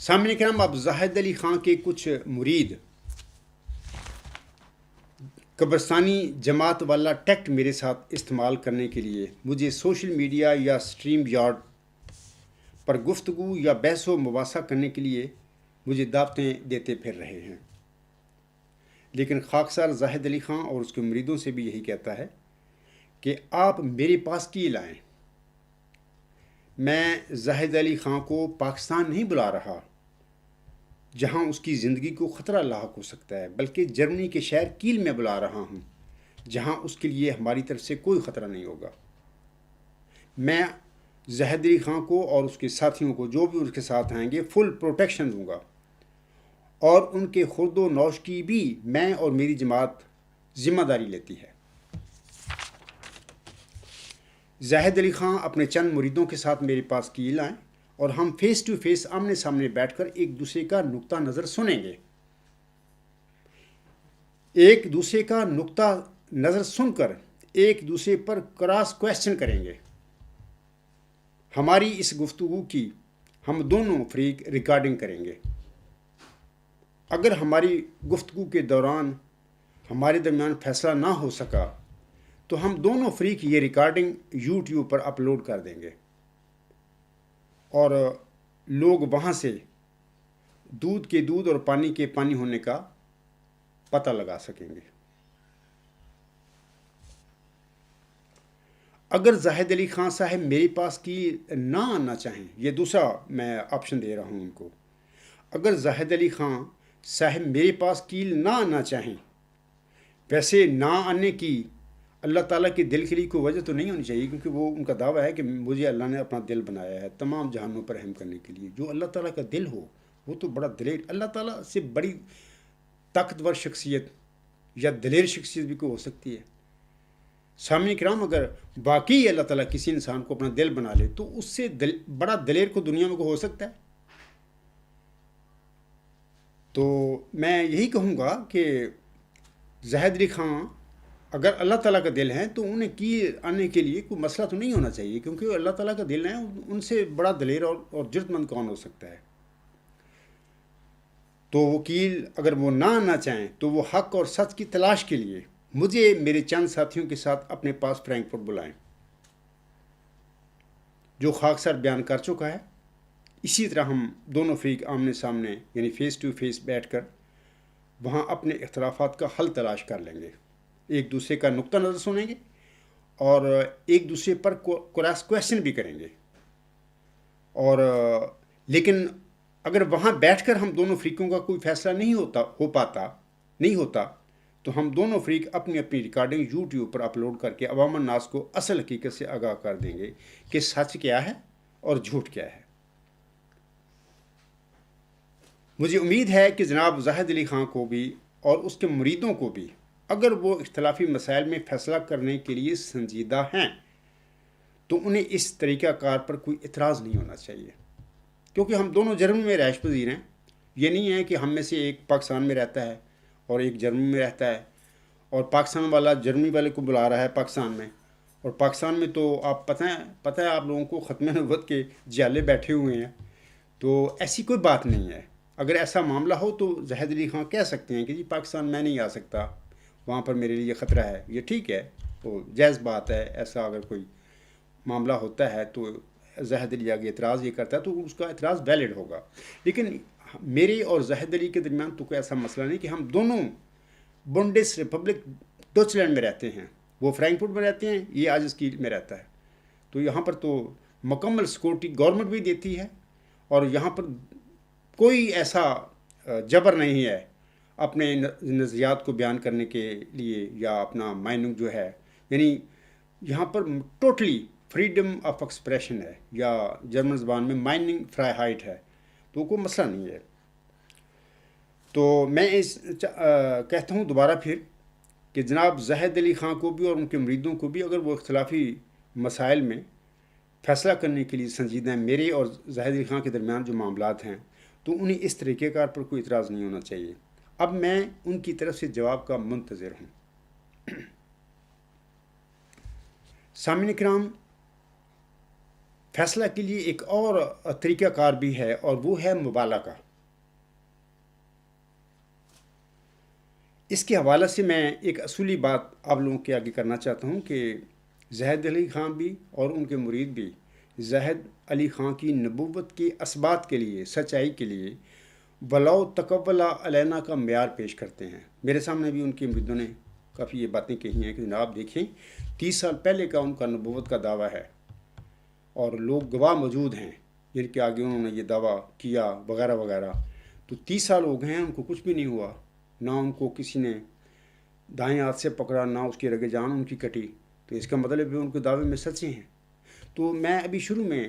سامعین کرام، اب زاہد علی خان کے کچھ مرید قبرستانی جماعت والا ٹیکٹ میرے ساتھ استعمال کرنے کے لیے مجھے سوشل میڈیا یا اسٹریم یارڈ پر گفتگو یا بحث و مباحثہ کرنے کے لیے مجھے دعوتیں دیتے پھر رہے ہیں، لیکن خاکسار زاہد علی خان اور اس کے مریدوں سے بھی یہی کہتا ہے کہ آپ میرے پاس کی لائیں۔ میں زاہد علی خان کو پاکستان نہیں بلا رہا جہاں اس کی زندگی کو خطرہ لاحق ہو سکتا ہے، بلکہ جرمنی کے شہر کیل میں بلا رہا ہوں جہاں اس کے لیے ہماری طرف سے کوئی خطرہ نہیں ہوگا۔ میں زاہد علی خان کو اور اس کے ساتھیوں کو جو بھی اس کے ساتھ آئیں گے فل پروٹیکشن دوں گا، اور ان کے خورد و نوش کی بھی میں اور میری جماعت ذمہ داری لیتی ہے۔ زاہد علی خان اپنے چند مریدوں کے ساتھ میرے پاس کیل آئیں اور ہم فیس ٹو فیس آمنے سامنے بیٹھ کر ایک دوسرے کا نقطہ نظر سنیں گے۔ ایک دوسرے کا نقطہ نظر سن کر ایک دوسرے پر کراس کویسچن کریں گے۔ ہماری اس گفتگو کی ہم دونوں فریق ریکارڈنگ کریں گے۔ اگر ہماری گفتگو کے دوران ہمارے درمیان فیصلہ نہ ہو سکا تو ہم دونوں فریق یہ ریکارڈنگ یوٹیوب پر اپلوڈ کر دیں گے اور لوگ وہاں سے دودھ کے دودھ اور پانی کے پانی ہونے کا پتہ لگا سکیں گے۔ اگر زاہد علی خان صاحب میرے پاس کی نہ آنا چاہیں، یہ دوسرا میں آپشن دے رہا ہوں ان کو، اگر زاہد علی خان صاحب میرے پاس کیل نہ آنا چاہیں، ویسے نہ آنے کی اللہ تعالیٰ کے دل کے لیے کوئی وجہ تو نہیں ہونی چاہیے، کیونکہ وہ ان کا دعویٰ ہے کہ مجھے اللہ نے اپنا دل بنایا ہے تمام جہانوں پر رحم کرنے کے لیے۔ جو اللہ تعالیٰ کا دل ہو وہ تو بڑا دلیر، اللہ تعالیٰ سے بڑی طاقتور شخصیت یا دلیر شخصیت بھی کوئی ہو سکتی ہے۔ سامعین کرام، اگر واقعی اللہ تعالیٰ کسی انسان کو اپنا دل بنا لے تو اس سے بڑا دلیر کو دنیا میں کوئی ہو سکتا ہے؟ تو میں یہی کہوں گا کہ زاہد علی خان اگر اللہ تعالیٰ کا دل ہے تو انہیں کی آنے کے لیے کوئی مسئلہ تو نہیں ہونا چاہیے، کیونکہ اللہ تعالیٰ کا دل ہے، ان سے بڑا دلیر اور جرت مند کون ہو سکتا ہے۔ تو وکیل اگر وہ نہ آنا چاہیں تو وہ حق اور سچ کی تلاش کے لیے مجھے میرے چند ساتھیوں کے ساتھ اپنے پاس فرینکفرٹ بلائیں، جو خاکسار بیان کر چکا ہے۔ اسی طرح ہم دونوں فریق آمنے سامنے یعنی فیس ٹو فیس بیٹھ کر وہاں اپنے اختلافات کا حل تلاش کر لیں گے، ایک دوسرے کا نقطہ نظر سنیں گے اور ایک دوسرے پر کراس کویسچن بھی کریں گے۔ اور لیکن اگر وہاں بیٹھ کر ہم دونوں فریقوں کا کوئی فیصلہ نہیں ہوتا تو ہم دونوں فریق اپنی اپنی ریکارڈنگ یوٹیوب پر اپلوڈ کر کے عوام الناس کو اصل حقیقت سے آگاہ کر دیں گے کہ سچ کیا ہے اور جھوٹ کیا ہے۔ مجھے امید ہے کہ جناب زاہد علی خان کو بھی اور اس کے مریدوں کو بھی اگر وہ اختلافی مسائل میں فیصلہ کرنے کے لیے سنجیدہ ہیں تو انہیں اس طریقہ کار پر کوئی اعتراض نہیں ہونا چاہیے، کیونکہ ہم دونوں جرمنی میں رہائش پذیر ہیں۔ یہ نہیں ہے کہ ہم میں سے ایک پاکستان میں رہتا ہے اور ایک جرمنی میں رہتا ہے، اور پاکستان والا جرمنی والے کو بلا رہا ہے پاکستان میں، اور پاکستان میں تو آپ پتہ ہے آپ لوگوں کو ختم نبوت کے جالے بیٹھے ہوئے ہیں۔ تو ایسی کوئی بات نہیں ہے۔ اگر ایسا معاملہ ہو تو زاہد علی خان کہہ سکتے ہیں کہ جی پاکستان میں نہیں آ سکتا، وہاں پر میرے لیے خطرہ ہے۔ یہ ٹھیک ہے، وہ جائز بات ہے۔ ایسا اگر کوئی معاملہ ہوتا ہے تو زاہد علی آگے اعتراض یہ کرتا ہے تو اس کا اعتراض ویلڈ ہوگا، لیکن میرے اور زاہد علی کے درمیان تو کوئی ایسا مسئلہ نہیں کہ ہم دونوں بونڈس ریپبلک ڈچلینڈ میں رہتے ہیں، وہ فرینکفرٹ میں رہتے ہیں، یہ آج کیل میں رہتا ہے۔ تو یہاں پر تو مکمل سیکورٹی گورنمنٹ بھی دیتی ہے، اور یہاں پر کوئی ایسا جبر نہیں ہے اپنے نظریات کو بیان کرنے کے لیے یا اپنا مائننگ جو ہے، یعنی یہاں پر ٹوٹلی فریڈم آف ایکسپریشن ہے، یا جرمن زبان میں مائننگ فرائیہائٹ ہے، تو کوئی مسئلہ نہیں ہے۔ تو میں کہتا ہوں دوبارہ پھر کہ جناب زاہد علی خان کو بھی اور ان کے مریدوں کو بھی اگر وہ اختلافی مسائل میں فیصلہ کرنے کے لیے سنجیدہ ہیں، میرے اور زاہد علی خان کے درمیان جو معاملات ہیں، تو انہیں اس طریقہ کار پر کوئی اعتراض نہیں ہونا چاہیے۔ اب میں ان کی طرف سے جواب کا منتظر ہوں۔ سامعین کرام، فیصلہ کے لیے ایک اور طریقہ کار بھی ہے، اور وہ ہے مبالغہ۔ اس کے حوالے سے میں ایک اصولی بات آپ لوگوں کے آگے کرنا چاہتا ہوں کہ زاہد علی خان بھی اور ان کے مرید بھی زاہد علی خان کی نبوت کے اثبات کے لیے، سچائی کے لیے ولاؤ تقبل علینا کا معیار پیش کرتے ہیں۔ میرے سامنے بھی ان کے مریدوں نے کافی یہ باتیں کہی ہیں کہ جناب دیکھیں 30 سال پہلے کا ان کا نبوت کا دعویٰ ہے اور لوگ گواہ موجود ہیں جن کے آگے انہوں نے یہ دعویٰ کیا وغیرہ وغیرہ، تو 30 سال ہو گئے ہیں، ان کو کچھ بھی نہیں ہوا، نہ ان کو کسی نے دائیں ہاتھ سے پکڑا، نہ اس کی رگ جان ان کی کٹی، تو اس کا مطلب ہے ان کے دعوے میں سچے ہیں۔ تو میں ابھی شروع میں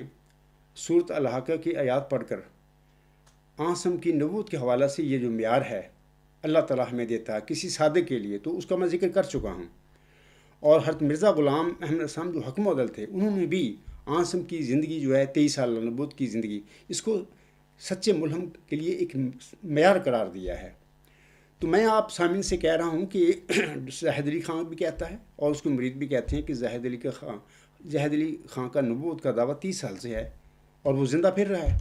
سورۃ الحاقہ کی آیات پڑھ کر آسم کی نبوت کے حوالے سے یہ جو معیار ہے اللہ تعالیٰ ہمیں دیتا ہے کسی صادق کے لیے، تو اس کا میں ذکر کر چکا ہوں۔ اور حضرت مرزا غلام احمد اسلام جو حکم عدل تھے، انہوں نے بھی آسم کی زندگی جو ہے 23 سال نبوت کی زندگی، اس کو سچے ملہم کے لیے ایک معیار قرار دیا ہے۔ تو میں آپ سامعین سے کہہ رہا ہوں کہ زاہد علی خان بھی کہتا ہے اور اس کے مرید بھی کہتے ہیں کہ زاہد علی خان کا نبوت کا دعویٰ 30 سال سے ہے اور وہ زندہ پھر رہا ہے،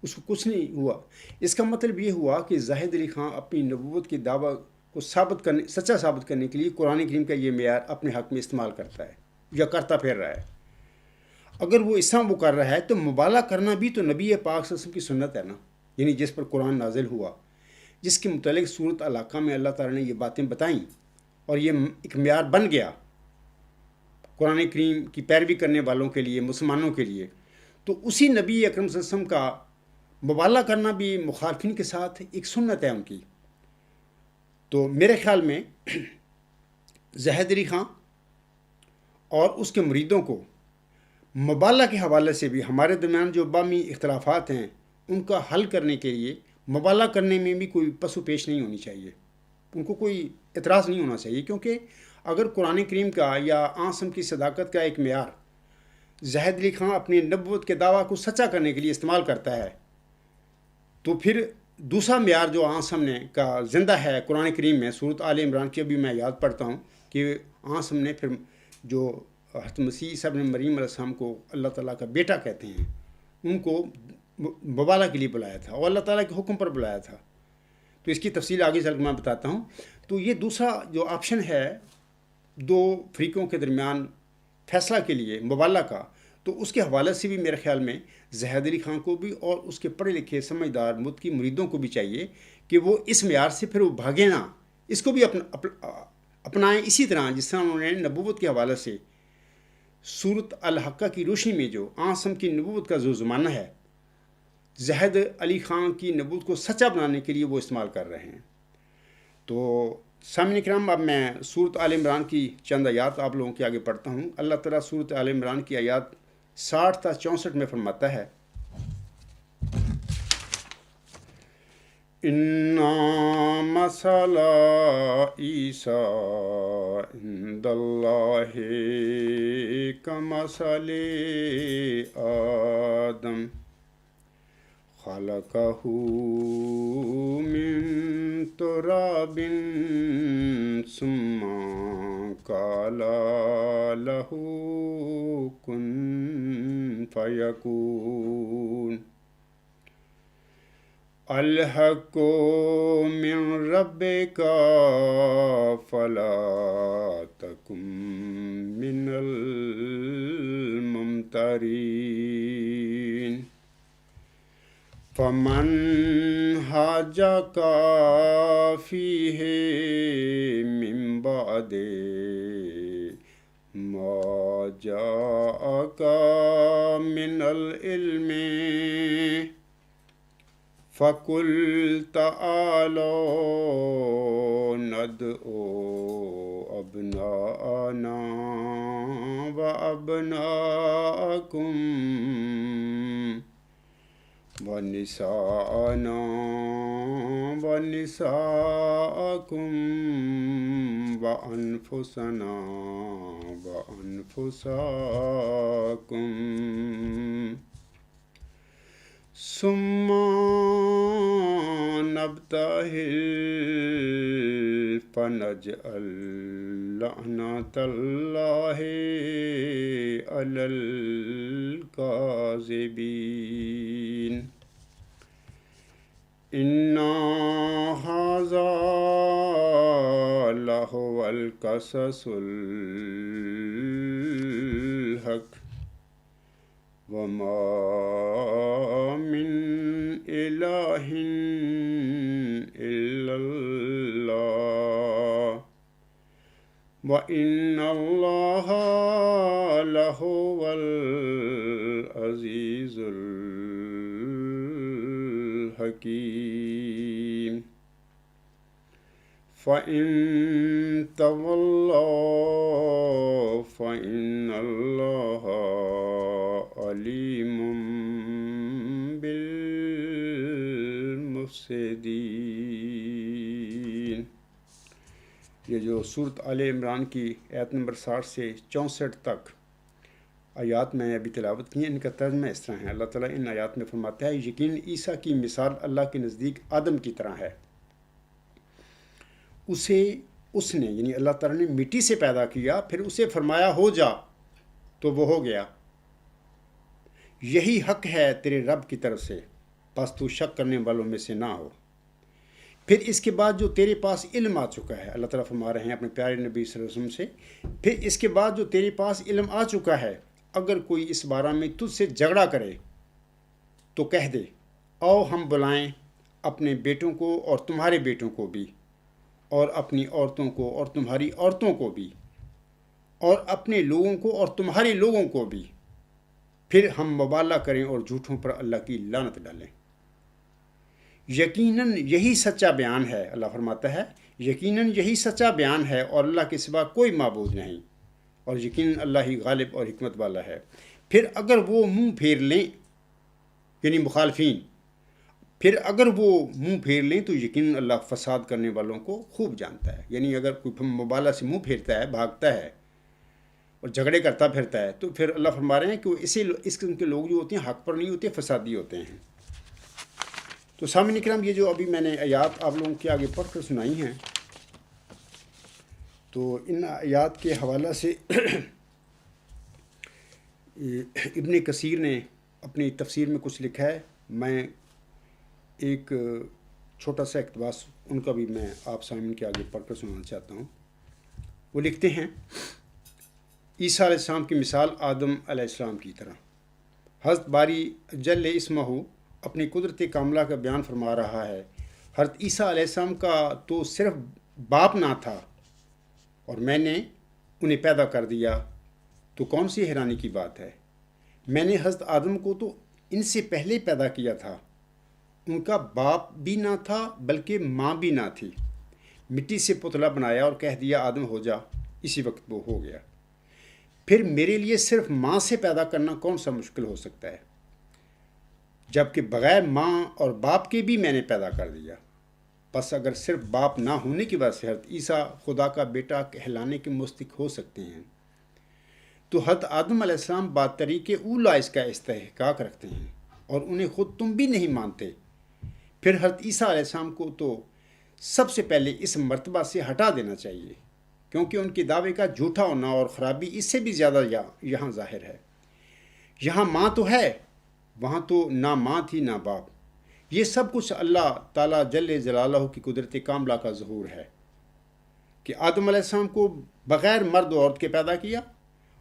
اس کو کچھ نہیں ہوا۔ اس کا مطلب یہ ہوا کہ زاہد علی خان اپنی نبوت کے دعویٰ کو سچا ثابت کرنے کے لیے قرآن کریم کا یہ معیار اپنے حق میں استعمال کرتا ہے یا کرتا پھر رہا ہے۔ اگر وہ اس طرح وہ کر رہا ہے تو مبالغہ کرنا بھی تو نبی پاک صلی اللہ علیہ وسلم کی سنت ہے نا، یعنی جس پر قرآن نازل ہوا، جس کے متعلق سورۃ الحاقہ میں اللہ تعالیٰ نے یہ باتیں بتائیں اور یہ ایک معیار بن گیا قرآن کریم کی پیروی کرنے والوں کے لیے، مسلمانوں کے لیے، تو اسی نبی اکرم صلی اللہ علیہ وسلم کا مبالغہ کرنا بھی مخالفین کے ساتھ ایک سنت ہے ان کی۔ تو میرے خیال میں زاہد علی خان اور اس کے مریدوں کو مبالغہ کے حوالے سے بھی ہمارے درمیان جو باہمی اختلافات ہیں ان کا حل کرنے کے لیے مبالغہ کرنے میں بھی کوئی پس و پیش نہیں ہونی چاہیے، ان کو کوئی اعتراض نہیں ہونا چاہیے، کیونکہ اگر قرآن کریم کا یا آسم کی صداقت کا ایک معیار زاہد علی خان اپنی نبوت کے دعویٰ کو سچا کرنے کے لیے استعمال کرتا ہے، تو پھر دوسرا معیار جو آسم نے کا زندہ ہے قرآن کریم میں، سورۃ آل عمران کی ابھی میں یاد پڑھتا ہوں کہ آسم نے پھر جو حضرت مسیح عیسیٰ ابن مریم علیہ السلام کو اللہ تعالیٰ کا بیٹا کہتے ہیں، ان کو مبالغہ کے لیے بلایا تھا اور اللہ تعالیٰ کے حکم پر بلایا تھا۔ تو اس کی تفصیل آگے چل کے میں بتاتا ہوں۔ تو یہ دوسرا جو آپشن ہے دو فریقوں کے درمیان فیصلہ کے لیے مبالغہ کا، تو اس کے حوالے سے بھی میرے خیال میں زاہد علی خان کو بھی اور اس کے پڑھے لکھے سمجھدار متقی مریدوں کو بھی چاہیے کہ وہ اس معیار سے پھر وہ بھاگیں نہ، اس کو بھی اپنائیں اسی طرح جس طرح انہوں نے نبوت کے حوالے سے سورۃ الحاقہ کی روشنی میں جو آسم کی نبوت کا جو زمانہ ہے زاہد علی خان کی نبوت کو سچا بنانے کے لیے وہ استعمال کر رہے ہیں۔ تو سامعین کرام، اب میں سورۃ آل عمران کی چند آیات آپ لوگوں کے آگے پڑھتا ہوں۔ اللہ تعالیٰ سورۃ آل عمران کی آیات 60 تا 64 میں فرماتا ہے، اِنَّا مَثَلَ عِیسیٰ عِندَ اللہِ کَمَثَلِ آدَمَ خَلَقَهُ مِن تُرَابٍ ثُمَّ قَالَ لَهُ كُن فَيَكُونُ الحق من ربك فلا تكن من الممترين فمن حاجك فيه من بعد ما جاءك من العلم فَقُلْ تَعَالَوْا نَدْعُو أَبْنَاءَنَا وَأَبْنَاءَكُمْ وَنِسَاءَنَا وَنِسَاءَكُمْ وَأَنفُسَنَا وَأَنفُسَكُمْ ثم نبتهل فنجعل لعنة الله على الكاذبين إن هذا لهو القصص الحق وما من إله إلا الله وإن الله لهو العزيز الحكيم فإن تولوا فإن الله علیم بالمفسدین۔ یہ جو سورۃ آل عمران کی آیت نمبر 60 سے 64 تک آیات میں ابھی تلاوت کی ہیں، ان کا ترجمہ اس طرح ہے۔ اللہ تعالیٰ ان آیات میں فرماتا ہے یقیناً عیسیٰ کی مثال اللہ کے نزدیک آدم کی طرح ہے۔ اس نے یعنی اللہ تعالیٰ نے مٹی سے پیدا کیا، پھر اسے فرمایا ہو جا تو وہ ہو گیا۔ یہی حق ہے تیرے رب کی طرف سے، پس تو شک کرنے والوں میں سے نہ ہو۔ پھر اس کے بعد جو تیرے پاس علم آ چکا ہے، اللہ تعالیٰ فرما رہے ہیں اپنے پیارے نبی صلی اللہ علیہ وسلم سے، پھر اس کے بعد جو تیرے پاس علم آ چکا ہے، اگر کوئی اس بارے میں تجھ سے جھگڑا کرے تو کہہ دے آؤ ہم بلائیں اپنے بیٹوں کو اور تمہارے بیٹوں کو بھی، اور اپنی عورتوں کو اور تمہاری عورتوں کو بھی، اور اپنے لوگوں کو اور تمہارے لوگوں کو بھی، پھر ہم مبالغہ کریں اور جھوٹوں پر اللہ کی لعنت ڈالیں۔ یقیناً یہی سچا بیان ہے، اللہ فرماتا ہے یقیناً یہی سچا بیان ہے اور اللہ کے سوا کوئی معبود نہیں، اور یقیناً اللہ ہی غالب اور حکمت والا ہے۔ پھر اگر وہ منہ پھیر لیں یعنی مخالفین، پھر اگر وہ منہ پھیر لیں تو یقیناً اللہ فساد کرنے والوں کو خوب جانتا ہے۔ یعنی اگر کوئی مبالغہ سے منہ پھیرتا ہے، بھاگتا ہے اور جھگڑے کرتا پھرتا ہے، تو پھر اللہ فرما رہے ہیں کہ وہ اس قسم کے لوگ جو ہوتے ہیں حق پر نہیں ہوتے، فسادی ہوتے ہیں۔ تو سامعین کرام، یہ جو ابھی میں نے آیات آپ لوگوں کے آگے پڑھ کر سنائی ہیں، تو ان آیات کے حوالہ سے ابن کثیر نے اپنی تفسیر میں کچھ لکھا ہے۔ میں ایک چھوٹا سا اقتباس ان کا بھی میں آپ سامعین کے آگے پڑھ کر سنانا چاہتا ہوں۔ وہ لکھتے ہیں عیسیٰ علیہ السلام کی مثال آدم علیہ السلام کی طرح۔ حضرت باری جل اسمہ اپنی قدرت کاملہ کا بیان فرما رہا ہے۔ حضرت عیسیٰ علیہ السلام کا تو صرف باپ نہ تھا اور میں نے انہیں پیدا کر دیا، تو کون سی حیرانی کی بات ہے؟ میں نے حضرت آدم کو تو ان سے پہلے پیدا کیا تھا، ان کا باپ بھی نہ تھا بلکہ ماں بھی نہ تھی۔ مٹی سے پتلا بنایا اور کہہ دیا آدم ہو جا، اسی وقت وہ ہو گیا۔ پھر میرے لیے صرف ماں سے پیدا کرنا کون سا مشکل ہو سکتا ہے، جبکہ بغیر ماں اور باپ کے بھی میں نے پیدا کر دیا۔ بس اگر صرف باپ نہ ہونے کی وجہ سے حضرت عیسیٰ خدا کا بیٹا کہلانے کے مستحق ہو سکتے ہیں، تو حضرت آدم علیہ السلام بطریق اولا اس کا استحقاق رکھتے ہیں، اور انہیں خود تم بھی نہیں مانتے۔ پھر حضرت عیسیٰ علیہ السلام کو تو سب سے پہلے اس مرتبہ سے ہٹا دینا چاہیے، کیونکہ ان کے دعوے کا جھوٹا ہونا اور خرابی اس سے بھی زیادہ یہاں ظاہر ہے۔ یہاں ماں تو ہے، وہاں تو نہ ماں تھی نہ باپ۔ یہ سب کچھ اللہ تعالیٰ جل جلالہ کی قدرت کاملہ کا ظہور ہے کہ آدم علیہ السلام کو بغیر مرد و عورت کے پیدا کیا،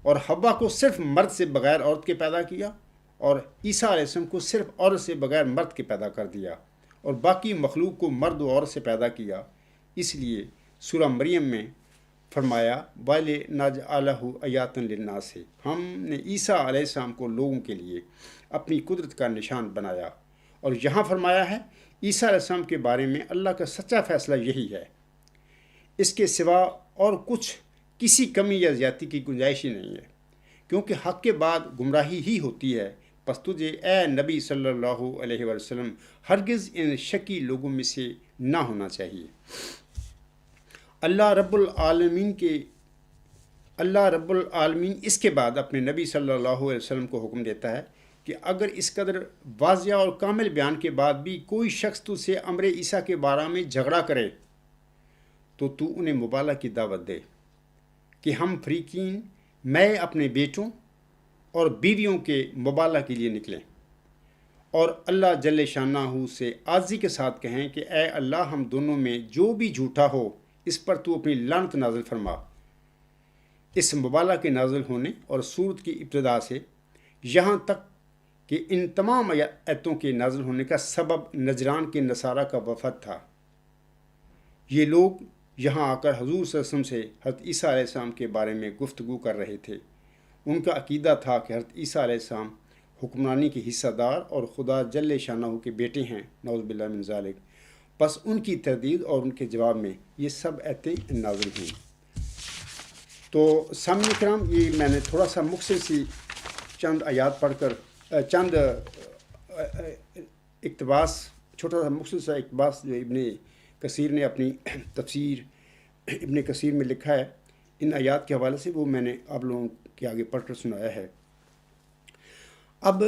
اور حوا کو صرف مرد سے بغیر عورت کے پیدا کیا، اور عیسیٰ علیہ السلام کو صرف عورت سے بغیر مرد کے پیدا کر دیا، اور باقی مخلوق کو مرد و عورت سے پیدا کیا۔ اس لیے سورہ مریم میں فرمایا وَلِنَجْعَلَهُ آیَاتًا لِلنَّاسِ، ہم نے عیسیٰ علیہ السلام کو لوگوں کے لیے اپنی قدرت کا نشان بنایا۔ اور یہاں فرمایا ہے عیسیٰ علیہ السلام کے بارے میں اللہ کا سچا فیصلہ یہی ہے، اس کے سوا اور کچھ کسی کمی یا زیادتی کی گنجائش ہی نہیں ہے، کیونکہ حق کے بعد گمراہی ہی ہوتی ہے۔ پس تجھے اے نبی صلی اللہ علیہ وسلم ہرگز ان شکی لوگوں میں سے نہ ہونا چاہیے۔ اللہ رب العالمین اس کے بعد اپنے نبی صلی اللہ علیہ وسلم کو حکم دیتا ہے کہ اگر اس قدر واضح اور کامل بیان کے بعد بھی کوئی شخص تجھ سے امر عیسیٰ کے بارے میں جھگڑا کرے تو تو تو انہیں مبالغہ کی دعوت دے کہ ہم فریقین میں اپنے بیٹوں اور بیویوں کے مبالغہ کے لیے نکلیں اور اللہ جل شانہ سے عاجزی کے ساتھ کہیں کہ اے اللہ ہم دونوں میں جو بھی جھوٹا ہو اس پر تو اپنی لعنت نازل فرما۔ اس مبالغہ کے نازل ہونے اور سورت کی ابتدا سے یہاں تک کہ ان تمام آیتوں کے نازل ہونے کا سبب نجران کے نصارہ کا وفد تھا۔ یہ لوگ یہاں آ کر حضور صلی اللہ علیہ وسلم سے حضرت عیسیٰ علیہ السلام کے بارے میں گفتگو کر رہے تھے۔ ان کا عقیدہ تھا کہ حضرت عیسیٰ علیہ السلام حکمرانی کے حصہ دار اور خدا جل شانہ کے بیٹے ہیں، نعوذ باللہ من ذالک۔ بس ان کی تردید اور ان کے جواب میں یہ سب آیتیں نازل ہوئیں۔ تو سامعین کرام، یہ میں نے تھوڑا سا مختصر سی چند آیات پڑھ کر چند اقتباس، چھوٹا سا مختصر سا اقتباس جو ابن کثیر نے اپنی تفسیر ابن کثیر میں لکھا ہے، ان آیات کے حوالے سے وہ میں نے آپ لوگوں کے آگے پڑھ کر سنایا ہے۔ اب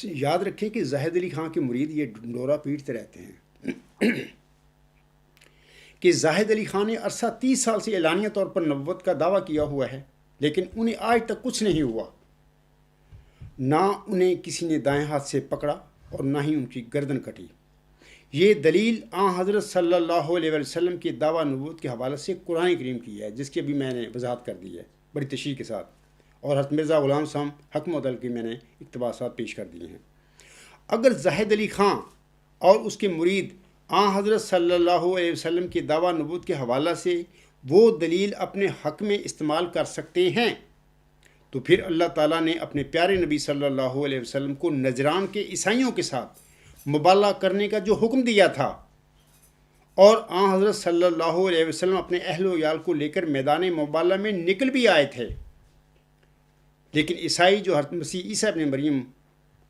یاد رکھیں کہ زاہد علی خان کے مرید یہ ڈنڈورا پیٹتے رہتے ہیں کہ زاہد علی خان نے عرصہ 30 سال سے اعلانیہ طور پر نبوت کا دعویٰ کیا ہوا ہے، لیکن انہیں آج تک کچھ نہیں ہوا۔ نہ انہیں کسی نے دائیں ہاتھ سے پکڑا اور نہ ہی ان کی گردن کٹی۔ یہ دلیل حضرت صلی اللہ علیہ وسلم کے دعویٰ نبوت کے حوالے سے قرآن کریم کی ہے، جس کی ابھی میں نے وضاحت کر دی ہے بڑی تشریح کے ساتھ، اور حضرت مرزا غلام صاحب حکم عدل کی میں نے اقتباسات پیش کر دیے ہیں۔ اگر زاہد علی خان اور اس کے مرید حضرت صلی اللہ علیہ وسلم کے دعویٰ نبوت کے حوالہ سے وہ دلیل اپنے حق میں استعمال کر سکتے ہیں، تو پھر اللہ تعالیٰ نے اپنے پیارے نبی صلی اللہ علیہ وسلم کو نجران کے عیسائیوں کے ساتھ مبالغہ کرنے کا جو حکم دیا تھا، اور حضرت صلی اللہ علیہ وسلم اپنے اہل و عیال کو لے کر میدان مبالغہ میں نکل بھی آئے تھے، لیکن عیسائی جو حضرت مسیح عیسیٰ ابن مریم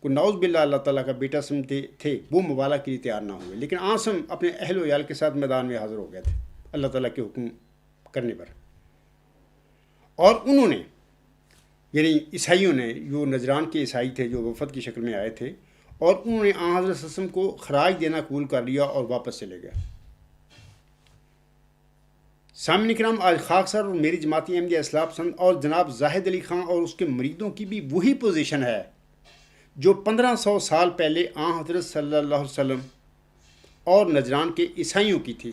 کو نعوذ باللہ اللہ تعالیٰ کا بیٹا سمجھتے تھے، وہ مبالغہ کے لیے تیار نہ ہوئے، لیکن آسم اپنے اہل و عیال کے ساتھ میدان میں حاضر ہو گئے تھے اللہ تعالیٰ کے حکم کرنے پر۔ اور انہوں نے، یعنی عیسائیوں نے، جو نجران کے عیسائی تھے جو وفد کی شکل میں آئے تھے، اور انہوں نے حضرت صلی اللہ علیہ وسلم کو خراج دینا قبول کر لیا اور واپس چلے گئے۔ سامعین کرام، آج خاکسار اور میری جماعتی احمدیہ اصلاح پسند اور جناب زاہد علی خان اور اس کے مریدوں کی بھی وہی پوزیشن ہے جو 1500 سال پہلے حضرت صلی اللہ علیہ وسلم اور نجران کے عیسائیوں کی تھی۔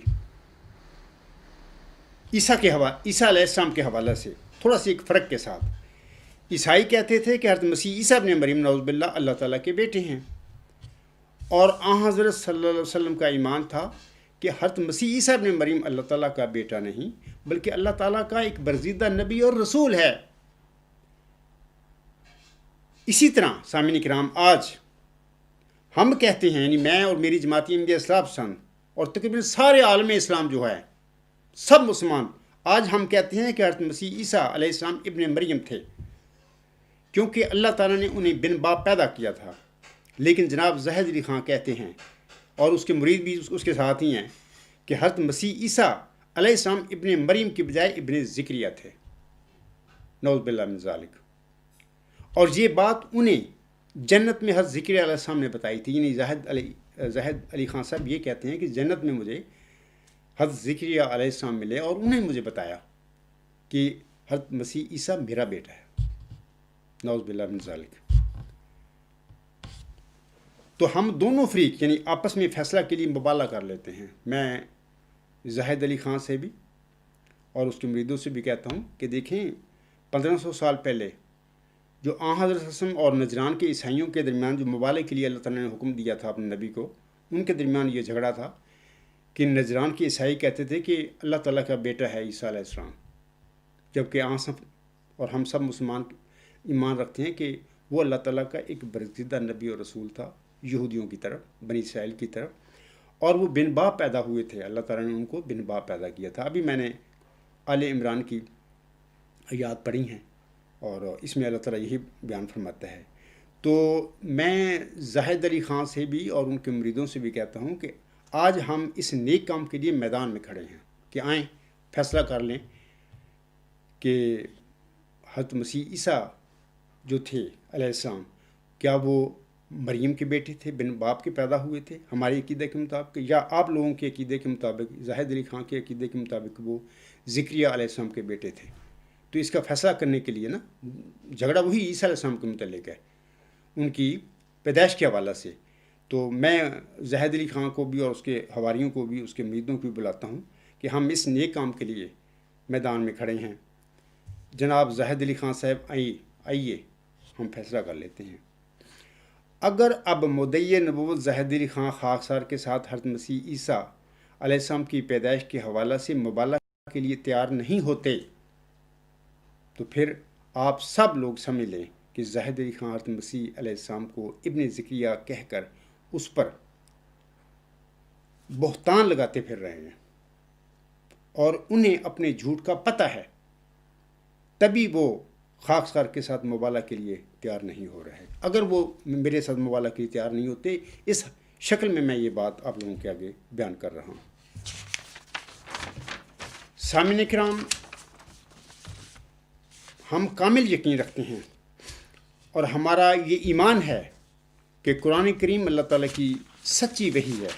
عیسیٰ علیہ السلام کے حوالے سے تھوڑا سا ایک فرق کے ساتھ، عیسائی کہتے تھے کہ حضرت مسیح عیسیٰ ابن مریم نعوذ باللہ اللہ تعالیٰ کے بیٹے ہیں، اور حضرت صلی اللہ علیہ وسلم کا ایمان تھا کہ حضرت مسیح عیسیٰ ابن مریم اللہ تعالیٰ کا بیٹا نہیں بلکہ اللہ تعالیٰ کا ایک برگزیدہ نبی اور رسول ہے۔ اسی طرح سامعین کرام، آج ہم کہتے ہیں، یعنی میں اور میری جماعتی احمدیہ اصلاح پسند اور تقریباً سارے عالم اسلام جو ہے، سب مسلمان، آج ہم کہتے ہیں کہ حضرت مسیح عیسیٰ علیہ السلام ابن مریم تھے، کیونکہ اللہ تعالیٰ نے انہیں بن باپ پیدا کیا تھا۔ لیکن جناب زاہد علی خان کہتے ہیں، اور اس کے مرید بھی اس کے ساتھ ہی ہیں، کہ حضرت مسیح عیسیٰ علیہ السلام ابن مریم کی بجائے ابن زکریا تھے، نعوذ باللہ من ذالک۔ اور یہ بات انہیں جنت میں حضرت زکریا علیہ السلام نے بتائی تھی، یعنی زاہد علی خان صاحب یہ کہتے ہیں کہ جنت میں مجھے حضرت زکریا علیہ السلام ملے اور انہیں مجھے بتایا کہ حضرت مسیح عیسیٰ میرا بیٹا ہے، نعوذ باللہ من ذالک۔ تو ہم دونوں فریق یعنی آپس میں فیصلہ کے لیے مبالغہ کر لیتے ہیں۔ میں زاہد علی خان سے بھی اور اس کے مریدوں سے بھی کہتا ہوں کہ دیکھیں، 1500 سال پہلے جو حضرت وسلم اور نجران کے عیسائیوں کے درمیان جو مبالغے کے لیے اللہ تعالیٰ نے حکم دیا تھا اپنے نبی کو، ان کے درمیان یہ جھگڑا تھا کہ نجران کے عیسائی کہتے تھے کہ اللہ تعالیٰ کا بیٹا ہے عیسیٰ علیہ السلام، جبکہ اور ہم سب مسلمان ایمان رکھتے ہیں کہ وہ اللہ تعالیٰ کا ایک برگزیدہ نبی اور رسول تھا، یہودیوں کی طرف، بنی اسرائیل کی طرف، اور وہ بن باپ پیدا ہوئے تھے، اللہ تعالیٰ نے ان کو بن باپ پیدا کیا تھا۔ ابھی میں نے آل عمران کی آیات پڑھی ہیں اور اس میں اللہ تعالیٰ یہی بیان فرماتا ہے۔ تو میں زاہد علی خان سے بھی اور ان کے مریدوں سے بھی کہتا ہوں کہ آج ہم اس نیک کام کے لیے میدان میں کھڑے ہیں کہ آئیں فیصلہ کر لیں کہ حضرت مسیح عیسیٰ جو تھے علیہ السلام، کیا وہ مریم کے بیٹے تھے، بن باپ کے پیدا ہوئے تھے ہمارے عقیدے کے مطابق، یا آپ لوگوں کے عقیدے کے مطابق، زاہد علی خان کے عقیدے کے مطابق وہ زکریا علیہ السلام کے بیٹے تھے. تو اس کا فیصلہ کرنے کے لیے نا جھگڑا وہی عیسیٰ علیہ السلام کے متعلق ہے، ان کی پیدائش کے حوالہ سے. تو میں زاہد علی خان کو بھی اور اس کے حواریوں کو بھی، اس کے مریدوں کو بھی بلاتا ہوں کہ ہم اس نیک کام کے لیے میدان میں کھڑے ہیں. جناب زاہد علی خان صاحب آئیے ہم فیصلہ کر لیتے ہیں. اگر اب مدعی نبوت زاہد علی خان خاکسار کے ساتھ حضرت مسیح عیسیٰ علیہ السلام کی پیدائش کے حوالہ سے مبالغہ کے لیے تیار نہیں ہوتے تو پھر آپ سب لوگ سمجھ لیں کہ زاہد علی خان حضرت مسیح علیہ السلام کو ابن زکریہ کہہ کر اس پر بہتان لگاتے پھر رہے ہیں، اور انہیں اپنے جھوٹ کا پتہ ہے، تبھی وہ خاکسار کے ساتھ مبالغہ کے لیے تیار نہیں ہو رہے. اگر وہ میرے ساتھ مبالغہ کے لیے تیار نہیں ہوتے، اس شکل میں یہ بات آپ لوگوں کے آگے بیان کر رہا ہوں. سامعین کرام، ہم کامل یقین رکھتے ہیں اور ہمارا یہ ایمان ہے کہ قرآن کریم اللہ تعالیٰ کی سچی وحی ہے،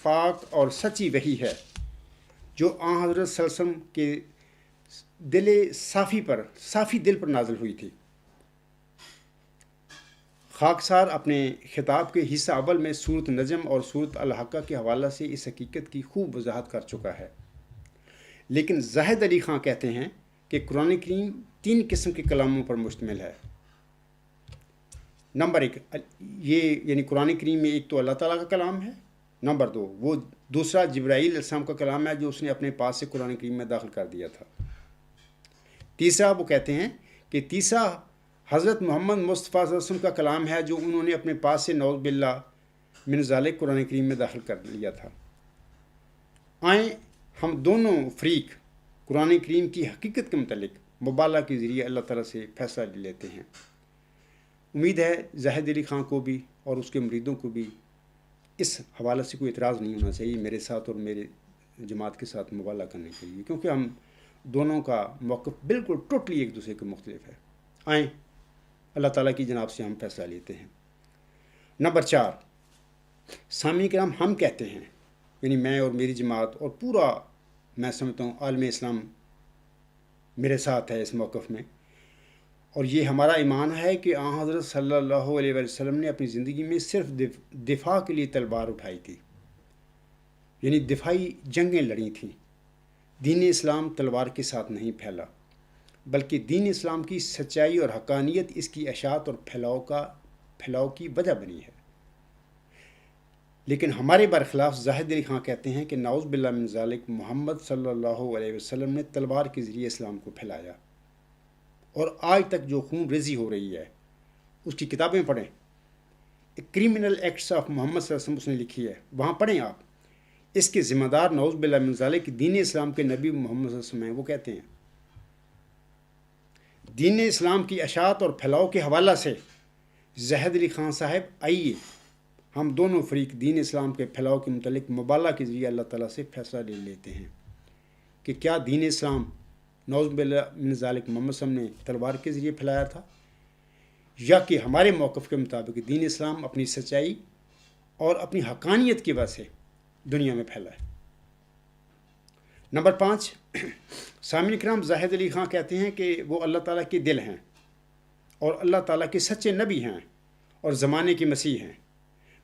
پاک اور سچی وحی ہے، جو آن حضرت صلی اللہ علیہ وسلم کے صافی دل پر نازل ہوئی تھی. خاکسار اپنے خطاب کے حصہ اول میں سورۃ نجم اور سورۃ الحاقہ کے حوالہ سے اس حقیقت کی خوب وضاحت کر چکا ہے. لیکن زاہد علی خان کہتے ہیں کہ قرآن کریم 3 قسم کے کلاموں پر مشتمل ہے. نمبر 1، یہ یعنی قرآن کریم میں ایک تو اللہ تعالیٰ کا کلام ہے. نمبر 2، وہ دوسرا جبرائیل علیہ السلام کا کلام ہے جو اس نے اپنے پاس سے قرآن کریم میں داخل کر دیا تھا. تیسرا، وہ کہتے ہیں کہ تیسرا حضرت محمد مصطفیٰ صلی اللہ علیہ وسلم کا کلام ہے جو انہوں نے اپنے پاس سے نعوذ باللہ من ذالک قرآن کریم میں داخل کر لیا تھا. آئیں ہم دونوں فریق قرآن کریم کی حقیقت کے متعلق مبالغہ کے ذریعے اللہ تعالیٰ سے فیصلہ لے لیتے ہیں. امید ہے زاہد علی خان کو بھی اور اس کے مریدوں کو بھی اس حوالے سے کوئی اعتراض نہیں ہونا چاہیے میرے ساتھ اور میرے جماعت کے ساتھ مبالغہ کرنے کے لیے، کیونکہ ہم دونوں کا موقف بالکل ٹوٹلی ایک دوسرے کے مختلف ہے. آئیں اللہ تعالیٰ کی جناب سے ہم فیصلہ لیتے ہیں. نمبر 4، سامعین کرام، ہم کہتے ہیں، یعنی میں اور میری جماعت اور پورا میں سمجھتا ہوں عالم اسلام میرے ساتھ ہے اس موقف میں، اور یہ ہمارا ایمان ہے کہ آن حضرت صلی اللہ علیہ وسلم نے اپنی زندگی میں صرف دفاع کے لیے تلوار اٹھائی تھی، یعنی دفاعی جنگیں لڑی تھیں. دین اسلام تلوار کے ساتھ نہیں پھیلا، بلکہ دین اسلام کی سچائی اور حقانیت اس کی اشاعت اور پھیلاؤ کی وجہ بنی ہے. لیکن ہمارے برخلاف زاہد علی خان کہتے ہیں کہ نعوذ باللہ من ذالک محمد صلی اللہ علیہ وسلم نے تلوار کے ذریعے اسلام کو پھیلایا، اور آج تک جو خون ریزی ہو رہی ہے اس کی کتابیں پڑھیں. کرمنل ایکٹس آف محمد صلی اللہ علیہ وسلم اس نے لکھی ہے، وہاں پڑھیں آپ. اس کے ذمہ دار نعوذ باللہ من ذالک دین اسلام کے نبی محمد صلی اللہ علیہ وسلم ہیں. وہ کہتے ہیں دین اسلام کی اشاعت اور پھیلاؤ کے حوالہ سے زاہد علی خان صاحب آئیے ہم دونوں فریق دین اسلام کے پھیلاؤ کے متعلق مبالغہ کے ذریعے اللہ تعالیٰ سے فیصلہ لے لیتے ہیں کہ کیا دین اسلام نعوذ باللہ من ذالک محمد صلی اللہ علیہ وسلم نے تلوار کے ذریعے پھیلایا تھا، یا کہ ہمارے موقف کے مطابق دین اسلام اپنی سچائی اور اپنی حقانیت کی وجہ سے دنیا میں پھیلا ہے. نمبر 5، سامعین کرام، زاہد علی خان کہتے ہیں کہ وہ اللہ تعالیٰ کے دل ہیں اور اللہ تعالیٰ کے سچے نبی ہیں اور زمانے کے مسیح ہیں.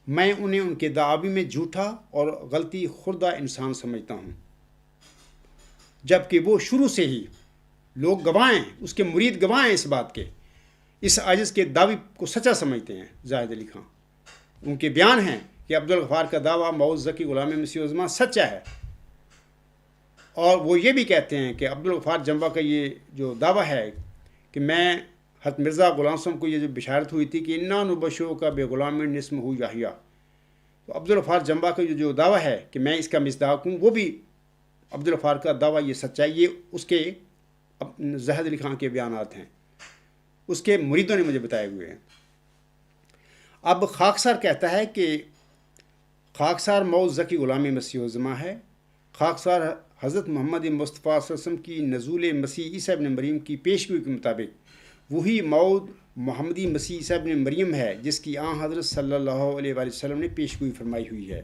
میں انہیں ان کے دعاوی میں جھوٹا اور غلطی خوردہ انسان سمجھتا ہوں، جبکہ وہ شروع سے ہی لوگ گواہ ہیں، اس کے مرید گواہ ہیں اس بات کے، اس عاجز کے دعوی کو سچا سمجھتے ہیں. زاہد علی خان، ان کے بیان ہیں کہ عبدالغفار کا دعویٰ موعود ذکی غلام مسیح عظمیٰ سچا ہے، اور وہ یہ بھی کہتے ہیں کہ عبدالغفار جنبہ کا یہ جو دعویٰ ہے کہ میں حضرت مرزا غلام صاحب کو یہ جو بشارت ہوئی تھی کہ انا نبشرو کا بے غلام نسم ہو یحییٰ، تو عبدالغفار جنبہ کا جو دعویٰ ہے کہ میں اس کا مصداق ہوں، وہ بھی عبدالغفار کا دعویٰ یہ سچا ہے. یہ اس کے زاہد علی خان کے بیانات ہیں، اس کے مریدوں نے مجھے بتائے ہوئے ہیں. اب خاکسار کہتا ہے کہ خاکسار موعود ذکی غلام مسیح عظمیٰ ہے. خاکسار حضرت محمد مصطفیٰ صلی اللہ علیہ وسلم کی نزول مسیح عیسیٰ ابن مریم کی پیشگوئی کے مطابق وہی موعود محمدی مسیح عیسیٰ ابن مریم ہے جس کی آن حضرت صلی اللہ علیہ وآلہ وسلم نے پیشگوئی فرمائی ہوئی ہے،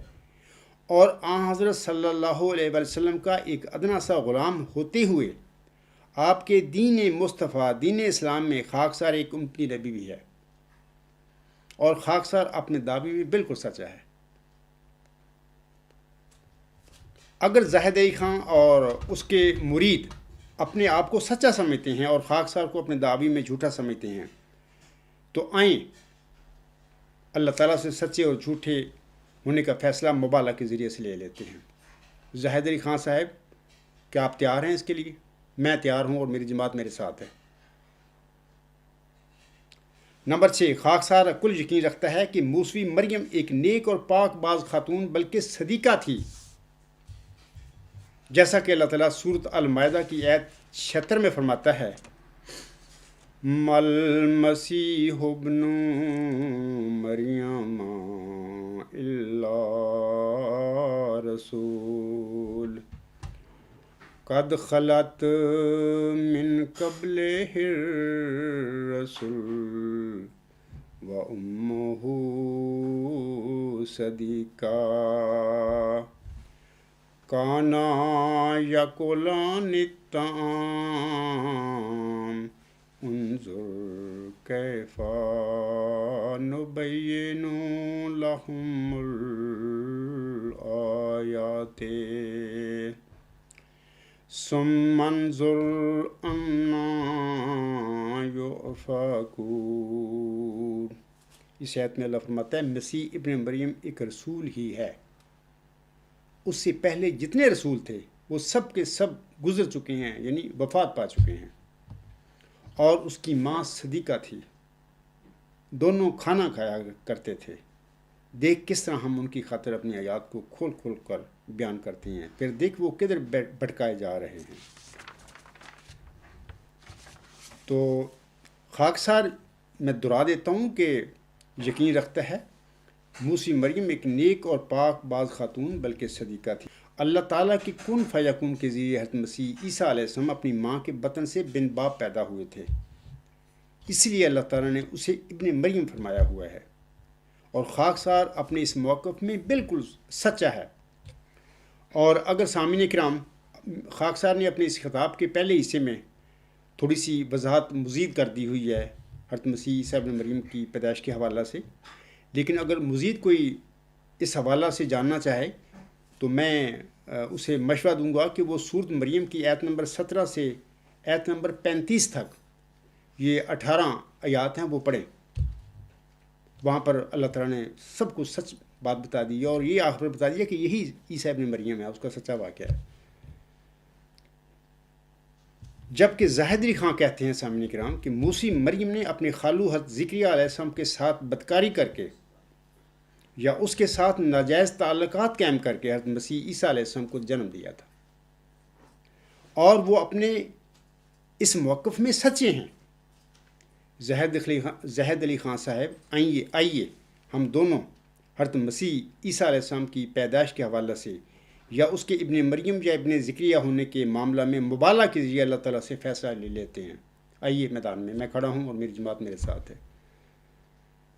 اور آن حضرت صلی اللہ علیہ وآلہ وسلم کا ایک ادنا سا غلام ہوتے ہوئے آپ کے دین مصطفیٰ دین اسلام میں خاکسار ایک امتی نبی بھی ہے، اور خاکسار اپنے دعوے میں بالکل سچا ہے۔ اگر زاہد علی خان اور اس کے مرید اپنے آپ کو سچا سمجھتے ہیں اور خاکسار کو اپنے دعوی میں جھوٹا سمجھتے ہیں تو آئیں اللہ تعالیٰ سے سچے اور جھوٹے ہونے کا فیصلہ مبالغہ کے ذریعے سے لے لیتے ہیں۔ زاہد علی خان صاحب، کیا آپ تیار ہیں اس کے لیے؟ میں تیار ہوں اور میری جماعت میرے ساتھ ہے۔ نمبر 6، خاکسار کل یقین رکھتا ہے کہ موسوی مریم ایک نیک اور پاک باز خاتون بلکہ صدیقہ تھی، جیسا کہ اللہ تعالیٰ سورۃ المائدہ کی آیت 76 میں فرماتا ہے، مل مسیح ابن مریم الا رسول قد خلت من قبلہ الرسل وامہ صدیقہ کانا یاکلان الطعام انظر کیف نبین لہم الآیات ثم انظر انا یؤفکون۔ اس آیت میں اللہ فرماتا ہے مسیح ابن مریم ایک رسول ہی ہے، اس سے پہلے جتنے رسول تھے وہ سب کے سب گزر چکے ہیں، یعنی وفات پا چکے ہیں، اور اس کی ماں صدیقہ تھی، دونوں کھانا کھایا کرتے تھے۔ دیکھ کس طرح ہم ان کی خاطر اپنی آیات کو کھول کھول کر بیان کرتے ہیں، پھر دیکھ وہ کدھر بھٹکائے جا رہے ہیں۔ تو خاکسار میں دہرا دیتا ہوں کہ یقین رکھتا ہے موسی مریم ایک نیک اور پاک باز خاتون بلکہ صدیقہ تھی۔ اللہ تعالیٰ کی کن فیکون کے ذریعے حضرت مسیح عیسیٰ علیہ السلام اپنی ماں کے بطن سے بن باپ پیدا ہوئے تھے، اس لیے اللہ تعالیٰ نے اسے ابن مریم فرمایا ہوا ہے، اور خاکسار اپنے اس موقف میں بالکل سچا ہے۔ اور اگر سامعین کرام، خاکسار نے اپنے اس خطاب کے پہلے حصے میں تھوڑی سی وضاحت مزید کر دی ہوئی ہے حضرت مسیح عیسیٰ ابن مریم کی پیدائش کے حوالہ سے، لیکن اگر مزید کوئی اس حوالہ سے جاننا چاہے تو میں اسے مشورہ دوں گا کہ وہ سورۃ مریم کی آیت نمبر 17 سے آیت نمبر 35 تک، یہ 18 آیات ہیں، وہ پڑھیں۔ وہاں پر اللہ تعالیٰ نے سب کو سچ بات بتا دی ہے، اور یہ آخر بتا دیا کہ یہی عیسیٰ ابن مریم ہے، اس کا سچا واقعہ ہے۔ جبکہ زاہد علی خان کہتے ہیں سامعین کرام کہ موسی مریم نے اپنے خالو حضرت زکریا علیہ السلام کے ساتھ بدکاری کر کے یا اس کے ساتھ ناجائز تعلقات قائم کر کے حضرت مسیح عیسیٰ علیہ السلام کو جنم دیا تھا، اور وہ اپنے اس موقف میں سچے ہیں۔ زاہد علی خان صاحب، آئیے ہم دونوں حضرت مسیح عیسیٰ علیہ السلام کی پیدائش کے حوالہ سے یا اس کے ابن مریم یا ابن زکریا ہونے کے معاملہ میں مبالغہ کے ذریعے اللہ تعالیٰ سے فیصلہ لے لیتے ہیں۔ آئیے میدان میں کھڑا ہوں اور میری جماعت میرے ساتھ ہے۔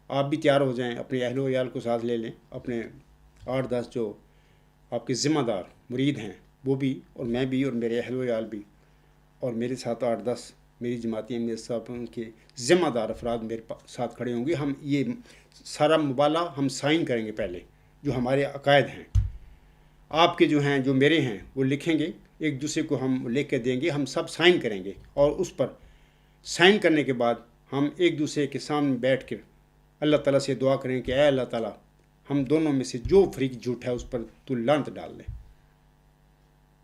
آپ بھی تیار ہو جائیں، اپنے اہل و عیال کو ساتھ لے لیں، اپنے 8-10 جو آپ کے ذمہ دار مرید ہیں وہ بھی، اور میں بھی، اور میرے اہل و عیال بھی، اور میرے ساتھ 8-10 میری جماعتیں، میرے ساتھ ان کے ذمہ دار افراد میرے ساتھ کھڑے ہوں گے۔ ہم یہ سارا مبالغہ ہم سائن کریں گے پہلے، جو ہمارے عقائد ہیں، آپ کے جو ہیں، جو میرے ہیں، وہ لکھیں گے، ایک دوسرے کو ہم لکھ کے دیں گے، ہم سب سائن کریں گے، اور اس پر سائن کرنے کے بعد ہم ایک دوسرے کے سامنے بیٹھ کر اللہ تعالیٰ سے دعا کریں کہ اے اللہ تعالیٰ، ہم دونوں میں سے جو فریق جھوٹ ہے اس پر تو لعنت ڈال دے۔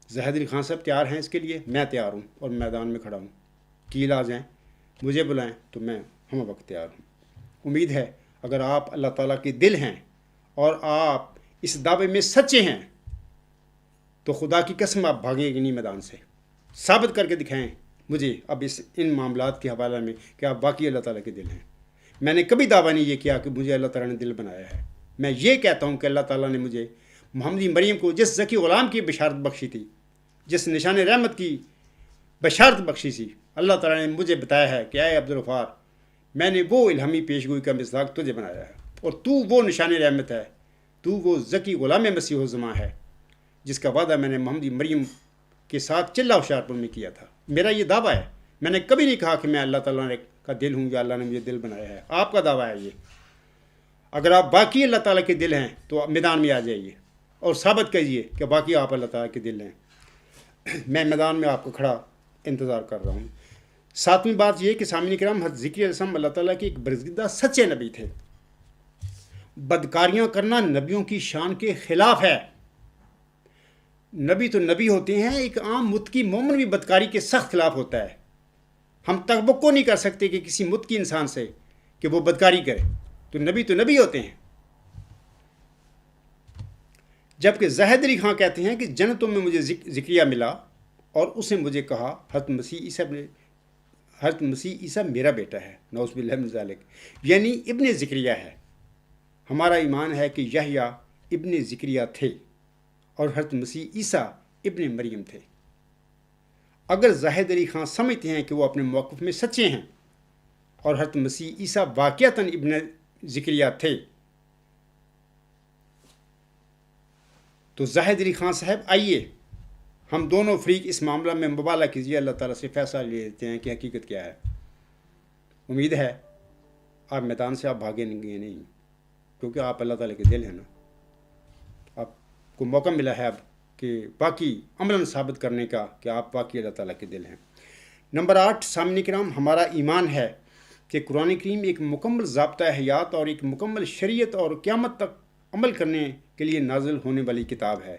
زاہد علی خان صاحب تیار ہیں اس کے لیے؟ میں تیار ہوں اور میدان میں کھڑا ہوں۔ کیل آ جائیں، مجھے بلائیں تو میں ہم وقت تیار ہوں۔ امید ہے اگر آپ اللہ تعالیٰ کے دل ہیں اور آپ اس دعوے میں سچے ہیں تو خدا کی قسم آپ بھاگیں گے نہیں میدان سے۔ ثابت کر کے دکھائیں مجھے اب ان معاملات کے حوالے میں کہ آپ واقعی اللہ تعالیٰ کے دل ہیں۔ میں نے کبھی دعویٰ نہیں یہ کیا کہ مجھے اللہ تعالیٰ نے دل بنایا ہے۔ میں یہ کہتا ہوں کہ اللہ تعالیٰ نے مجھے محمدی مریم کو جس ذکی غلام کی بشارت بخشی تھی، جس نشان رحمت کی بشارت بخشی تھی، اللہ تعالیٰ نے مجھے بتایا ہے کہ اے عبدالغفار، میں نے وہ الہامی پیشگوئی کا مصداق تجھے بنایا ہے، اور تو وہ نشان رحمت ہے، تو وہ ذکی غلام مسیح الزماں ہے جس کا وعدہ میں نے محمدی مریم کے ساتھ چلہ ہوشیارپور میں کیا تھا۔ میرا یہ دعویٰ ہے، میں نے کبھی نہیں کہا کہ میں اللہ تعالیٰ کا دل ہوں یا اللہ نے مجھے دل بنایا ہے۔ آپ کا دعویٰ ہے یہ۔ اگر آپ باقی اللہ تعالیٰ کے دل ہیں تو میدان میں آ جائیے اور ثابت کیجیے کہ باقی آپ اللہ تعالیٰ کے دل ہیں۔ میں میدان میں آپ کو کھڑا انتظار کر رہا ہوں۔ ساتویں بات یہ کہ سامعین کرام، حضرت ذکری علیہ السلام اللہ تعالیٰ کے ایک برگزیدہ سچے نبی تھے۔ بدکاریاں کرنا نبیوں کی شان کے خلاف ہے۔ نبی تو نبی ہوتے ہیں، ایک عام متقی مومن بھی بدکاری کے سخت خلاف ہوتا ہے۔ ہم توقع نہیں کر سکتے کہ کسی متقی انسان سے کہ وہ بدکاری کرے، تو نبی ہوتے ہیں۔ جبکہ زاہد علی خان کہتے ہیں کہ جنتوں میں مجھے ذکریہ ملا اور اس نے مجھے کہا حضرت مسیح عیسیٰ میرا بیٹا ہے، نعوذ باللہ من ذالک، یعنی ابن ذکریہ ہے۔ ہمارا ایمان ہے کہ یحییٰ ابن ذکریہ تھے اور حضرت مسیح عیسیٰ ابن مریم تھے۔ اگر زاہد علی خان سمجھتے ہیں کہ وہ اپنے موقف میں سچے ہیں اور حضرت مسیح عیسیٰ واقعتاً ابن ذکریہ تھے، تو زاہد علی خان صاحب آئیے ہم دونوں فریق اس معاملہ میں مبالغہ کیجیے، اللہ تعالیٰ سے فیصلہ لے لیتے ہیں کہ حقیقت کیا ہے۔ امید ہے آپ میدان سے آپ بھاگیں گے نہیں، کیونکہ آپ اللہ تعالیٰ کے دل ہیں نا۔ آپ کو موقع ملا ہے اب کہ باقی عملاً ثابت کرنے کا کہ آپ واقعی اللہ تعالیٰ کے دل ہیں۔ نمبر 8، سامعین کرام، ہمارا ایمان ہے کہ قرآن کریم ایک مکمل ضابطہ حیات اور ایک مکمل شریعت اور قیامت تک عمل کرنے کے لیے نازل ہونے والی کتاب ہے۔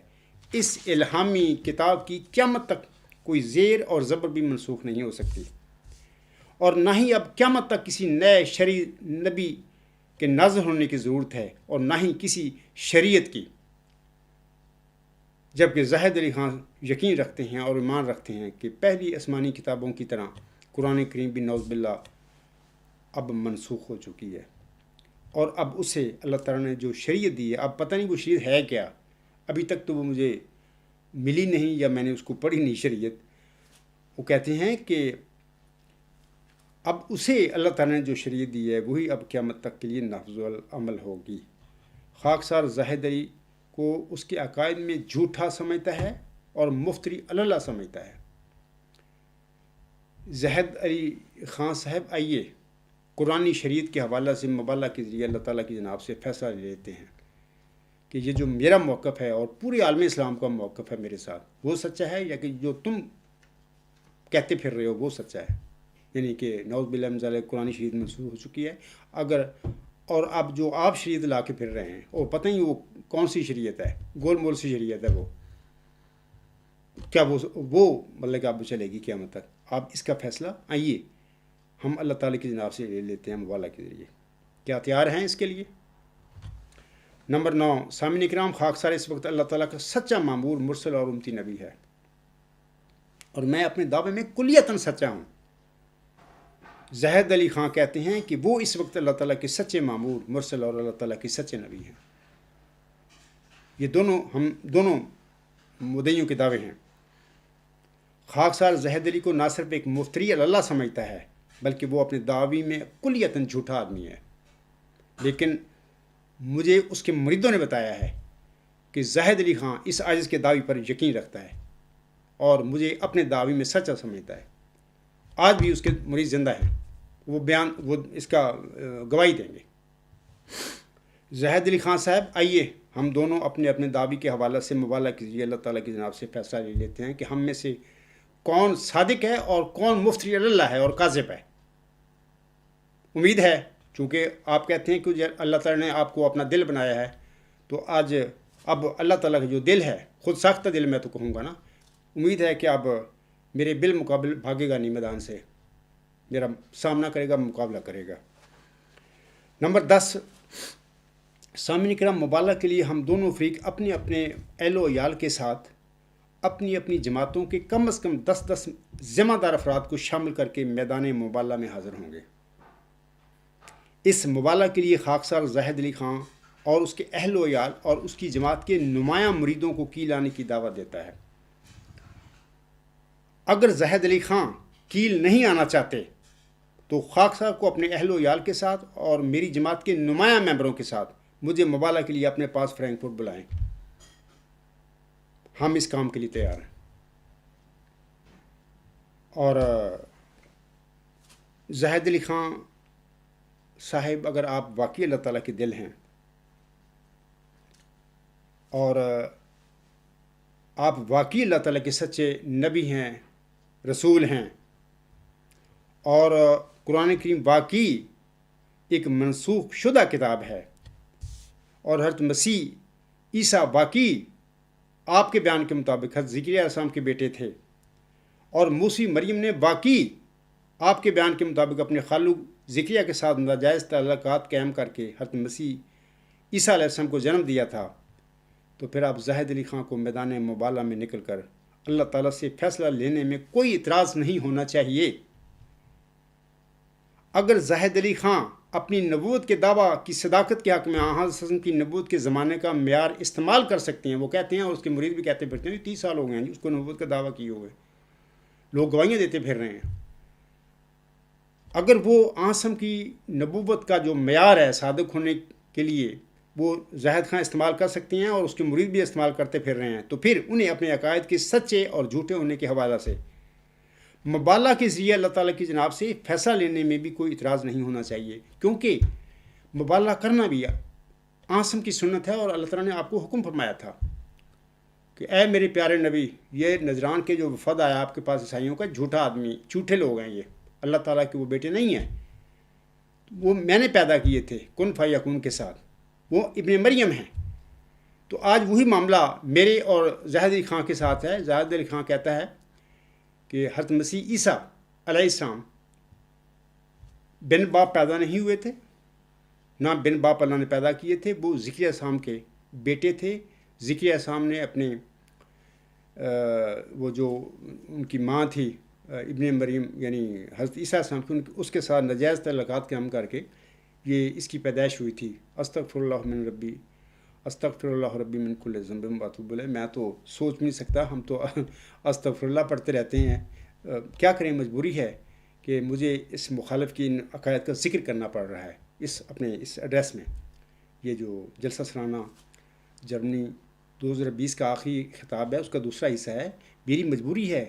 اس الہامی کتاب کی قیامت تک کوئی زیر اور زبر بھی منسوخ نہیں ہو سکتی، اور نہ ہی اب قیامت تک کسی نئے شرعی نبی کے نازل ہونے کی ضرورت ہے، اور نہ ہی کسی شریعت کی۔ جبکہ زاہد علی خان یقین رکھتے ہیں اور ایمان رکھتے ہیں کہ پہلی آسمانی کتابوں کی طرح قرآن کریم بھی نعوذ باللہ اب منسوخ ہو چکی ہے، اور اب اسے اللہ تعالیٰ نے جو شریعت دی ہے، اب پتہ نہیں وہ شریعت ہے کیا، ابھی تک تو وہ مجھے ملی نہیں یا میں نے اس کو پڑھی نہیں شریعت۔ وہ کہتے ہیں کہ اب اسے اللہ تعالیٰ نے جو شریعت دی ہے وہی اب قیامت تک کے لیے نافذ العمل ہوگی۔ خاکسار زاہد علی کو اس کے عقائد میں جھوٹا سمجھتا ہے اور مفتری اللہ سمجھتا ہے۔ زاہد علی خان صاحب آئیے قرآنی شریعت کے حوالہ سے مبالغہ کے ذریعے اللہ تعالیٰ کی جناب سے فیصلہ لے لیتے ہیں کہ یہ جو میرا موقف ہے اور پورے عالم اسلام کا موقف ہے میرے ساتھ، وہ سچا ہے یا کہ جو تم کہتے پھر رہے ہو وہ سچا ہے، یعنی کہ نعوذ باللہ من ذالک قرآن شریعت منسوخ ہو چکی ہے۔ اگر اور اب جو آپ شریعت لا کے پھر رہے ہیں، اور پتہ ہی وہ کون سی شریعت ہے، گول مول سی شریعت ہے، وہ کیا وہ مطلب کہ اب چلے گی قیامت تک؟ آپ اس کا فیصلہ آئیے ہم اللہ تعالیٰ کی جناب سے لے لیتے ہیں مبالغہ کے ذریعے۔ کیا تیار ہیں اس کے لیے؟ نمبر 9، سامعین کرام، خاکسار اس وقت اللہ تعالیٰ کا سچا معمور، مرسل اور امتی نبی ہے، اور میں اپنے دعوے میں کلیتاً سچا ہوں۔ زاہد علی خان کہتے ہیں کہ وہ اس وقت اللہ تعالیٰ کے سچے معمور، مرسل اور اللہ تعالیٰ کے سچے نبی ہیں۔ یہ ہم دونوں مدعیوں کے دعوے ہیں۔ خاکسار زاہد علی کو نہ صرف ایک مفتری اللہ سمجھتا ہے بلکہ وہ اپنے دعوی میں کلیتاً جھوٹا آدمی ہے، لیکن مجھے اس کے مریدوں نے بتایا ہے کہ زاہد علی خان اس عاجز کے دعوی پر یقین رکھتا ہے اور مجھے اپنے دعوی میں سچا سمجھتا ہے۔ آج بھی اس کے مرید زندہ ہیں، وہ اس کا گواہی دیں گے۔ زاہد علی خان صاحب آئیے ہم دونوں اپنے اپنے دعوی کے حوالہ سے مبالغہ کیجیے، اللہ تعالیٰ کی جناب سے فیصلہ لے لیتے ہیں کہ ہم میں سے کون صادق ہے اور کون مفتری اللہ ہے اور کاذب ہے۔ امید ہے چونکہ آپ کہتے ہیں کہ اللہ تعالیٰ نے آپ کو اپنا دل بنایا ہے، تو اب اللہ تعالیٰ کا جو دل ہے، خود ساختہ دل میں تو کہوں گا نا، امید ہے کہ اب میرے بالمقابل بھاگے گا نہیں، میدان سے میرا سامنا کرے گا، مقابلہ کرے گا۔ نمبر 10، سامعین کرام، مبالغہ کے لیے ہم دونوں فریق اپنے اپنے اہل و عیال کے ساتھ اپنی اپنی جماعتوں کے کم از کم 10 ذمہ دار افراد کو شامل کر کے میدان مبالغہ میں حاضر ہوں گے۔ اس مبالغہ کے لیے خاکسار زاہد علی خان اور اس کے اہل و عیال اور اس کی جماعت کے نمایاں مریدوں کو کی لانے کی دعوت دیتا ہے۔ اگر زاہد علی خان کیل نہیں آنا چاہتے تو خاک صاحب کو اپنے اہل و عیال کے ساتھ اور میری جماعت کے نمایاں ممبروں کے ساتھ مجھے مبالغہ کے لیے اپنے پاس فرینکفرٹ بلائیں. ہم اس کام کے لیے تیار ہیں. اور زاہد علی خان صاحب، اگر آپ واقعی اللہ تعالیٰ کے دل ہیں اور آپ واقعی اللہ تعالیٰ کے سچے نبی ہیں، رسول ہیں، اور قرآن کریم واقعی ایک منسوخ شدہ کتاب ہے، اور حضرت مسیح عیسیٰ واقعی آپ کے بیان کے مطابق حضرت زکریا علیہ السلام کے بیٹے تھے، اور موسی مریم نے واقعی آپ کے بیان کے مطابق اپنے خالق زکریا کے ساتھ ناجائز تعلقات قائم کر کے حضرت مسیح عیسیٰ علیہ السلام کو جنم دیا تھا، تو پھر آپ زاہد علی خان کو میدان مبالغہ میں نکل کر اللہ تعالیٰ سے فیصلہ لینے میں کوئی اعتراض نہیں ہونا چاہیے. اگر زاہد علی خان اپنی نبوت کے دعویٰ کی صداقت کے حق میں آن حضرت صلی اللہ علیہ وسلم کی نبوت کے زمانے کا معیار استعمال کر سکتے ہیں، وہ کہتے ہیں اور اس کے مرید بھی کہتے پھرتے ہیں 30 سال ہو گئے ہیں جی اس کو نبوت کا دعویٰ کیے ہوئے، لوگ گواہیاں دیتے پھر رہے ہیں. اگر وہ آسم کی نبوت کا جو معیار ہے صادق ہونے کے لیے وہ زاہد خان استعمال کر سکتے ہیں اور اس کے مرید بھی استعمال کرتے پھر رہے ہیں، تو پھر انہیں اپنے عقائد کے سچے اور جھوٹے ہونے کے حوالہ سے مبالغہ کے ذریعے اللہ تعالیٰ کی جناب سے فیصلہ لینے میں بھی کوئی اعتراض نہیں ہونا چاہیے، کیونکہ مبالغہ کرنا بھی آسم کی سنت ہے. اور اللہ تعالیٰ نے آپ کو حکم فرمایا تھا کہ اے میرے پیارے نبی، یہ نجران کے جو وفد آیا آپ کے پاس عیسائیوں کا جھوٹا آدمی، جھوٹے لوگ ہیں، یہ اللہ تعالیٰ کے وہ بیٹے نہیں ہیں، وہ میں نے پیدا کیے تھے کن فیکون کے ساتھ، وہ ابن مریم ہیں. تو آج وہی معاملہ میرے اور زاہد علی خان کے ساتھ ہے. زاہد علی خان کہتا ہے کہ حضرت مسیح عیسیٰ علیہ السلام بن باپ پیدا نہیں ہوئے تھے، نہ بن باپ اللہ نے پیدا کیے تھے، وہ زکریا علیہ السلام کے بیٹے تھے. زکریا علیہ السلام نے اپنے وہ جو ان کی ماں تھی ابن مریم یعنی حضرت عیسیٰ علیہ السلام کی، اس کے ساتھ ناجائز تعلقات قائم کر کے یہ اس کی پیدائش ہوئی تھی. استغفر اللہ من ربی، استغفر اللہ ربی من کل ذنب واتوب الیہ. میں تو سوچ بھی نہیں سکتا، ہم تو استغفر اللہ پڑھتے رہتے ہیں. کیا کریں، مجبوری ہے کہ مجھے اس مخالف کی ان عقائد کا ذکر کرنا پڑ رہا ہے اپنے اس ایڈریس میں. یہ جو جلسہ سالانہ جرمنی 2020 کا آخری خطاب ہے، اس کا دوسرا حصہ ہے. میری مجبوری ہے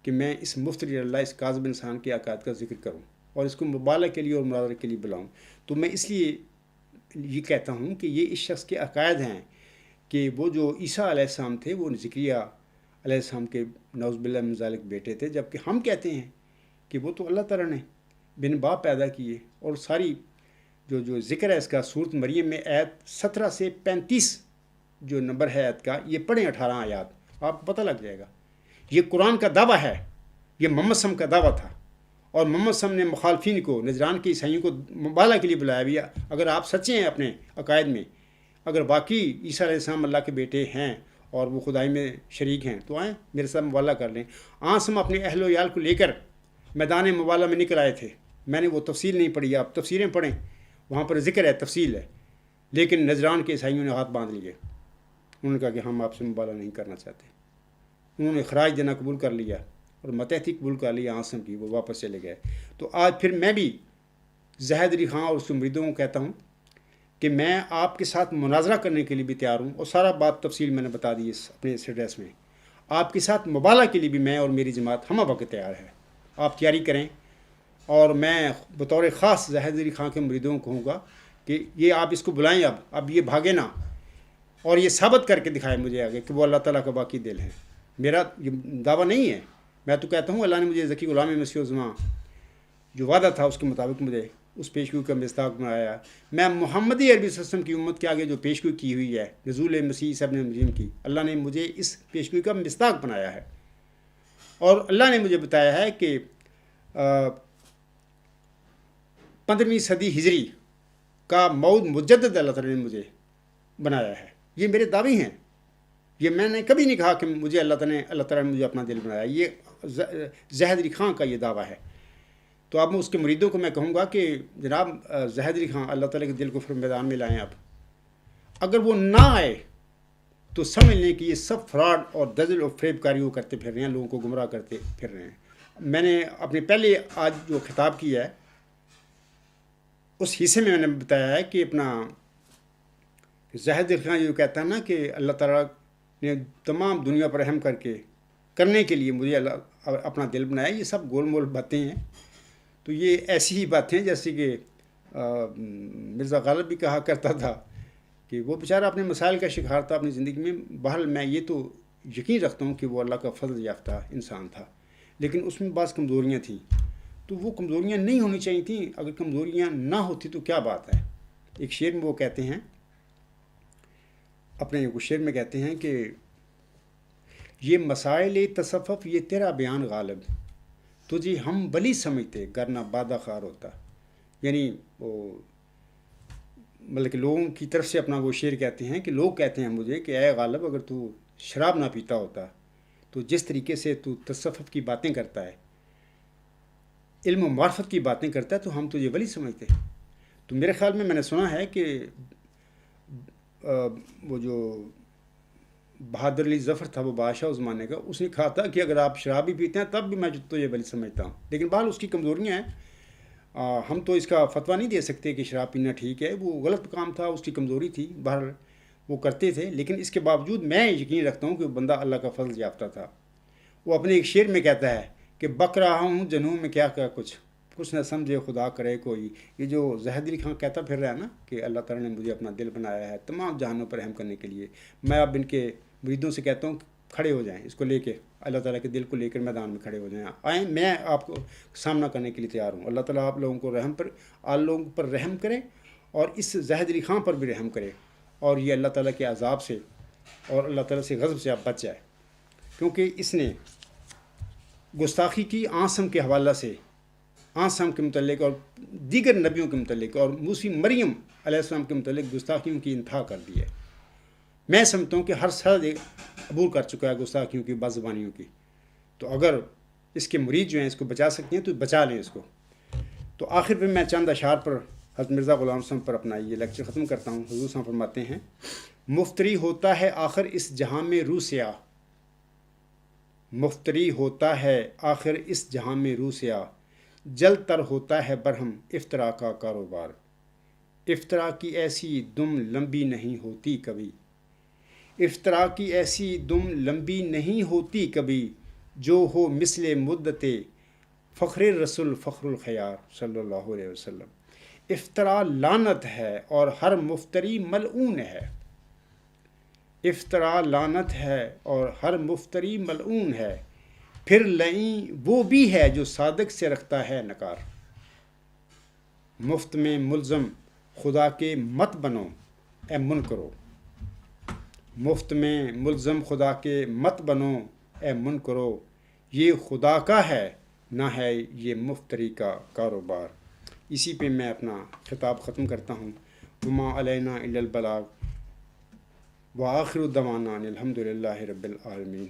کہ میں اس مفتری اللہ، اس کاذب انسان کے عقائد کا ذکر کروں اور اس کو مبالغہ کے لیے اور مناظرے کے لیے بلاؤں. تو میں اس لیے یہ کہتا ہوں کہ یہ اس شخص کے عقائد ہیں کہ وہ جو عیسیٰ علیہ السلام تھے وہ زکریا علیہ السلام کے نعوذ باللہ من ذالک بیٹے تھے، جبکہ ہم کہتے ہیں کہ وہ تو اللہ تعالیٰ نے بن باپ پیدا کیے. اور ساری جو ذکر ہے اس کا سورۃ مریم میں آیت 17 سے 35 جو نمبر ہے آیت کا، یہ پڑھیں 18 آیات، آپ کو پتہ لگ جائے گا. یہ قرآن کا دعویٰ ہے، یہ محمد صلی اللہ علیہ وسلم کا دعویٰ تھا، اور محمد صلی اللہ علیہ وسلم نے مخالفین کو، نجران کے عیسائیوں کو مبالغہ کے لیے بلایا بھی. اگر آپ سچے ہیں اپنے عقائد میں، اگر واقعی عیسیٰ علیہ السلام اللہ کے بیٹے ہیں اور وہ خدائی میں شریک ہیں، تو آئیں میرے ساتھ مبالغہ کر لیں. ہم اپنے اہل و عیال کو لے کر میدان مبالغہ میں نکل آئے تھے. میں نے وہ تفصیل نہیں پڑھی، آپ تفسیریں پڑھیں، وہاں پر ذکر ہے، تفصیل ہے. لیکن نجران کے عیسائیوں نے ہاتھ باندھ لیے، انہوں نے کہا کہ ہم آپ سے مبالغہ نہیں کرنا چاہتے. انہوں نے خراج دینا قبول کر لیا اور متحدی قبول کر لیا آسم کی، وہ واپس چلے گئے. تو آج پھر میں بھی زاہد علی خان اور اس کے مریدوں کو کہتا ہوں کہ میں آپ کے ساتھ مناظرہ کرنے کے لیے بھی تیار ہوں، اور سارا بات تفصیل میں نے بتا دی اپنے اس ایڈریس میں. آپ کے ساتھ مبالغہ کے لیے بھی میں اور میری جماعت ہمہ وقت تیار ہے. آپ تیاری کریں، اور میں بطور خاص زاہد علی خان کے مریدوں کو کہوں گا کہ یہ آپ اس کو بلائیں، اب یہ بھاگے نہ، اور یہ ثابت کر کے دکھائے مجھے آگے کہ وہ اللہ تعالیٰ کا باقی دل ہے. میرا یہ دعویٰ نہیں ہے، میں تو کہتا ہوں اللہ نے مجھے ذکی غلام مسیح الزماں جو وعدہ تھا اس کے مطابق مجھے اس پیشگوئی کا مصداق بنایا. میں محمدی عربی صلی اللہ علیہ وسلم کی امت کے آگے جو پیشگوئی کی ہوئی ہے نزول مسیح عیسیٰ ابن مریم کی، اللہ نے مجھے اس پیشگوئی کا مصداق بنایا ہے. اور اللہ نے مجھے بتایا ہے کہ 15ویں صدی ہجری کا موعود مجدد اللہ تعالیٰ نے مجھے بنایا ہے. یہ میرے دعوے ہیں، یہ میں نے کبھی نہیں کہا کہ مجھے اللہ تعالیٰ نے مجھے اپنا دل بنایا. یہ زاہد علی خان کا یہ دعویٰ ہے. تو اب میں اس کے مریدوں کو میں کہوں گا کہ جناب زاہد علی خان اللہ تعالیٰ کے دل کو پھر میدان میں لائیں. اب اگر وہ نہ آئے تو سمجھ لیں کہ یہ سب فراڈ اور دجل اور فریب کاری وہ کرتے پھر رہے ہیں، لوگوں کو گمراہ کرتے پھر رہے ہیں. میں نے اپنے پہلے آج جو خطاب کیا ہے اس حصے میں نے بتایا ہے کہ اپنا زاہد علی خان جو کہتا ہے نا کہ اللہ تعالیٰ نے تمام دنیا پر رحم کرنے کے لیے مجھے اپنا دل بنایا، یہ سب گول مول باتیں ہیں. تو یہ ایسی ہی باتیں جیسے کہ مرزا غالب بھی کہا کرتا تھا کہ وہ بیچارہ اپنے مسائل کا شکار تھا اپنی زندگی میں. بہرحال میں یہ تو یقین رکھتا ہوں کہ وہ اللہ کا فضل یافتہ انسان تھا، لیکن اس میں بعض کمزوریاں تھیں. تو وہ کمزوریاں نہیں ہونی چاہیے تھیں. اگر کمزوریاں نہ ہوتی تو کیا بات ہے. ایک شعر میں وہ کہتے ہیں، اپنے شعر میں کہتے ہیں کہ یہ مسائل تصفف یہ تیرا بیان غالب، تجھے ہم ولی سمجھتے گرنہ بادہ خار ہوتا. یعنی وہ مطلب کہ لوگوں کی طرف سے اپنا وہ شعر کہتے ہیں کہ لوگ کہتے ہیں مجھے کہ اے غالب اگر تو شراب نہ پیتا ہوتا تو جس طریقے سے تو تصفف کی باتیں کرتا ہے، علم و معرفت کی باتیں کرتا ہے، تو ہم تجھے ولی سمجھتے. تو میرے خیال میں نے سنا ہے کہ وہ جو بہادر علی ظفر تھا، وہ بادشاہ اس زمانے کا، اس نے کہا تھا کہ اگر آپ شراب بھی پیتے ہیں تب بھی میں تجھے ولی سمجھتا ہوں. لیکن بہرحال اس کی کمزوریاں ہیں، ہم تو اس کا فتویٰ نہیں دے سکتے کہ شراب پینا ٹھیک ہے. وہ غلط کام تھا، اس کی کمزوری تھی، بہرحال وہ کرتے تھے. لیکن اس کے باوجود میں یقین رکھتا ہوں کہ وہ بندہ اللہ کا فضل یافتہ تھا. وہ اپنے ایک شعر میں کہتا ہے کہ بک رہا ہوں جنوں میں کیا کچھ نہ سمجھے خدا کرے کوئی. یہ جو زاہد علی خان کہتا پھر رہا ہے نا کہ اللہ تعالیٰ نے مجھے اپنا دل بنایا ہے تمام جہانوں پر رحم کرنے کے لیے. میں اب ان کے مریدوں سے کہتا ہوں کھڑے ہو جائیں، اس کو لے کے اللہ تعالیٰ کے دل کو لے کر میدان میں کھڑے ہو جائیں. آئیں، میں آپ کو سامنا کرنے کے لیے تیار ہوں. اللہ تعالیٰ آپ لوگوں کو لوگوں پر رحم کرے، اور اس زاہد علی خان پر بھی رحم کرے، اور یہ اللہ تعالیٰ کے عذاب سے اور اللہ تعالیٰ سے غضب سے آپ بچ جائے. کیونکہ اس نے گستاخی کی آسم کے حوالہ سے، آسم کے متعلق اور دیگر نبیوں کے متعلق اور موسی مریم علیہ السلام کے متعلق گستاخیوں کی انتہا کر دی ہے. میں سمجھتا ہوں کہ ہر سرد عبور کر چکا ہے گستاخیوں کی، بد زبانیوں کی. تو اگر اس کے مرید جو ہیں اس کو بچا سکتے ہیں تو بچا لیں اس کو. تو آخر پہ میں چند اشعار پر حضرت مرزا غلام حسن پر اپنا یہ لیکچر ختم کرتا ہوں. حضور صاحب فرماتے ہیں، مفتری ہوتا ہے آخر اس جہاں میں روح سیاہ، مفتری ہوتا ہے آخر اس جہاں میں روح سیاہ، جل تر ہوتا ہے برہم افطرا کا کاروبار. افطرا کی ایسی دم لمبی نہیں ہوتی کبھی، افطرا کی ایسی دم لمبی نہیں ہوتی کبھی، جو ہو مثل مدت فخر رسول فخر الخیار صلی اللہ علیہ وسلم. افطرا لعنت ہے اور ہر مفتری ملعون ہے، افطرا لعنت ہے اور ہر مفتری ملعون ہے، پھر لعین وہ بھی ہے جو صادق سے رکھتا ہے نکار. مفت میں ملزم خدا کے مت بنو اے منکرو، مفت میں ملزم خدا کے مت بنو اے منکرو، یہ خدا کا ہے نہ ہے یہ مفتری کا کاروبار. اسی پہ میں اپنا خطاب ختم کرتا ہوں. وما علینا الا البلاغ وآخر دعوانا الحمد للہ رب العالمین.